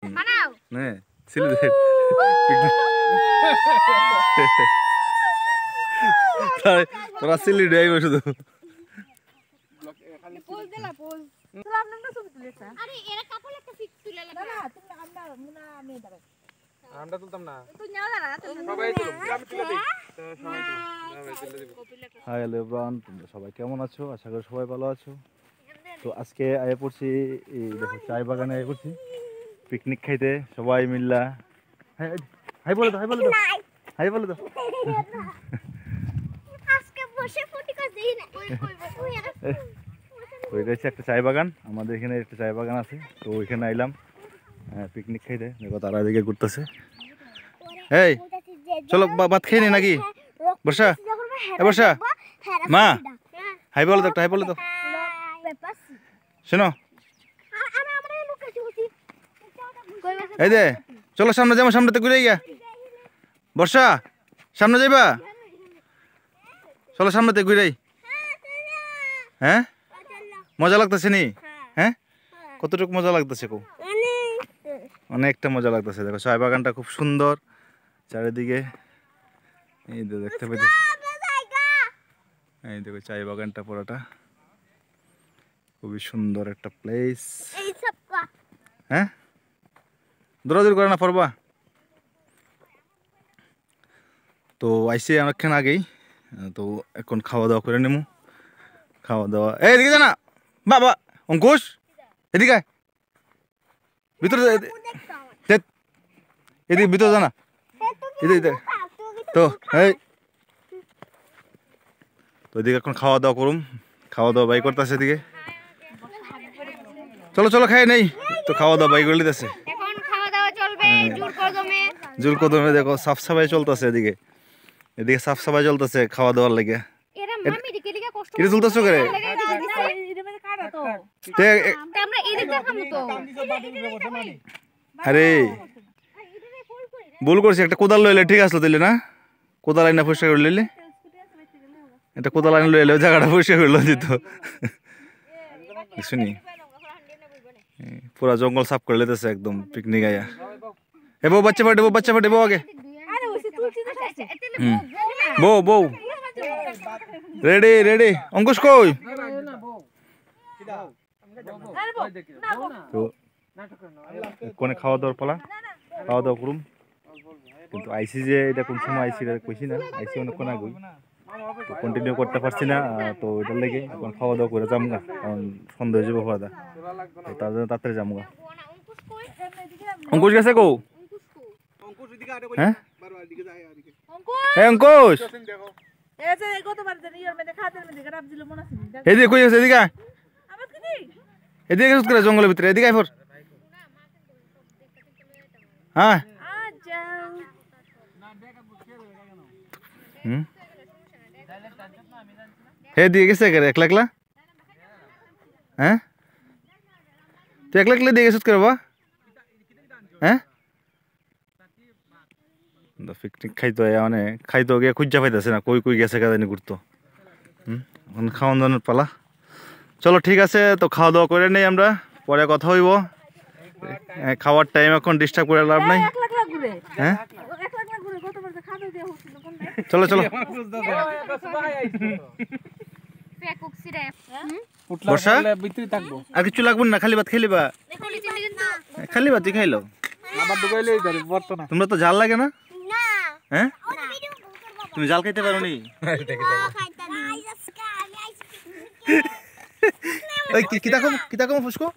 বানাও নে সিলি দে তোরা সিলি দেই শুধু পোজ দিলা পোজ তোরা আপনারা ছবি তুলেছ আরে এরা কাপড় একটা ফিক্স তুলে লাগা না তুমি আমরা মুনা আমি দাঁড়া আমরা তুলতাম না তুই নাও দাঁড়া সবাই তুলো আমি তুলে দেই তো সবাই তুলে দিব হাই হ্যালো এভরিওয়ান তোমরা সবাই কেমন আছো আশা করি সবাই ভালো আছো তো আজকে আয়া পড়ছি এই দেখো চায় বাগানে আয়া পড়ছি পিকনিক খাইতে সবাই মিল্লা হাই বলে দাও হাই বলে দাও হাই বলে দাও আজকে বসে ফটো কাজ দেই না ওই রয়েছে একটা চায় বাগান আমাদের এখানে একটা চায় বাগান আছে তো ওইখানে আইলাম পিকনিক খাইতে দেখো তারা এদিকে ঘুরতেছে এই চলো ভাত খেয়ে নি নাকি বর্ষা এ বর্ষা মা হাই বলে দাও একটা হাই বলে দাও শোনো এই দে চলো সামনে যাবো সামনেতে ঘুরে গিয়া বর্ষা সামনে যাইবা চলো সামনেতে ঘুরে হ্যাঁ মজা লাগতেছে নি হ্যাঁ কতটুকু মজা লাগতেছে কো অনেকটা মজা লাগতেছে দেখো চায় বাগানটা খুব সুন্দর চারিদিকে এই দেখতে পাইতেছি এই দেখো চায় বাগানটা পুরোটা খুবই সুন্দর একটা প্লেস হ্যাঁ দৌড়াদৌড়ি করে না পারবা তো আইসে অনেকক্ষণ আগেই তো এখন খাওয়া দাওয়া করে নেবো খাওয়া দাওয়া এই এদিকে জানা বাবা অঙ্কুশ এদিকে ভিতরে এদিকে ভিতরে জানা এদিকে তো এই তো এদিকে এখন খাওয়া দাওয়া করুম খাওয়া দাওয়া বাই করতেছে এদিকে চলো চলো খাই নেই তো খাওয়া দাওয়া বাই করে লিতেছে এখন খাওয়া দাওয়া চলবে জোর কদমে দেখো সাফ সাফাই চলতেছে এদিকে এদিকে সাফ সাফাই চলতেছে খাওয়া দাওয়ার লাগে এরা মামি দিকে দিকে কষ্ট কিরে চলতেছ করে আমরা এদিকে খামু তো আরে ভুল করছি একটা কোদাল লইলে ঠিক আসলো তাইলে না কোদাল আইনা পরিষ্কার করে লইলে একটা কোদাল আইনা লইলে জায়গাটা পরিষ্কার করে দিত শুনি পুরা জঙ্গল সাফ করে লেতেছে একদম পিকনিক আয়া এ বউ বাচ্চা ফাটে বউ আগে বউ বউ রেডি রেডি অঙ্কুশ কই তো কোনে খাওয়া দাওয়ার পালা খাওয়া দাওয়া করুম কিন্তু আইসি যে এটা কোন সময় আইসি এটা কইছি না আইসি অনেকক্ষণ আগে তো কন্টিনিউ করতে পারছি না তো এটার লেগে এখন খাওয়া দাওয়া করে যামগা কারণ সন্ধ্যা হয়ে যাবো খাওয়া দাওয়া তো তার জন্য তাড়াতাড়ি যামগা অঙ্কুশ গেছে কো হ্যাঁ অঙ্কুশ এদিকে কই আছে এদিকে এদিকে করে জঙ্গলের ভিতরে এদিকে আইফর হ্যাঁ হে দিয়ে গেছে একলা একলা হ্যাঁ তুই একলা একলা দিয়ে গেছিস করে বা হ্যাঁ পিকনিক খাইতো মানে খাইতো গিয়ে খুঁজা পাইতেছে না কই কই গেছে কাদানি ঘুরতো এখন খাওয়ান দাওয়ানোর পালা চলো ঠিক আছে তো খাওয়া দাওয়া করে নেই আমরা পরে কথা হইব খাওয়ার টাইম এখন ডিস্টার্ব করে লাভ নাই হ্যাঁ চলো চলো বর্ষা আর কিছু লাগবে না খালি ভাত খাইলিবা খালি ভাত খাইলো তোমরা তো জাল লাগে না হ্যাঁ তুমি জাল খাইতে পারো নি ওই কিতা কম ফুসকো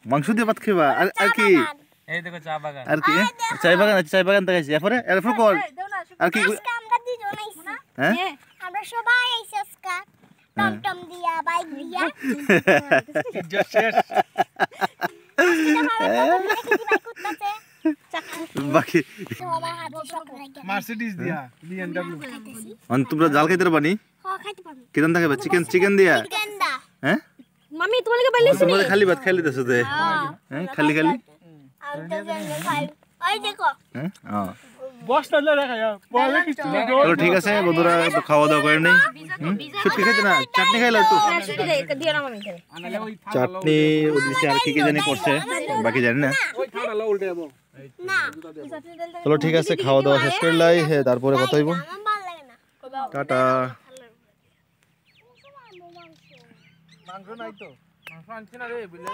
মাংস দিয়ে ভাত খাইবা আর কি এই দেখো চা বাগান আর কি চায় বাগান দেখাইছি এরপরে কর আর কি হ্যাঁ আমরা সবাই আইছি আজকে টমটম দিয়া বাইক দিয়া বাকি মার্সিডিজ দিয়া বিএমডব্লিউ তোমরা জাল খাইতে পারবা নি কেমন থাকে চিকেন দিয়া হ্যাঁ মামি তোমাকে বললিস তোমরা খালি ভাত খাইলি দেছো তে হ্যাঁ খালি ওই দেখো হ্যাঁ চলো ঠিক আছে বন্ধুরা, একটু খাওয়া দাওয়া করে নেই। শুটকি খেতে না, চাটনি খাইলো একটু। চাটনি ওদিকে আর কি কি জানি করছে, বাকি জানি না। চলো ঠিক আছে, খাওয়া দাওয়া শেষ করে লাই, তারপরে কথা হইব। টাটা। মাংস নাই তো, মাংস আনছি না রে, বিলে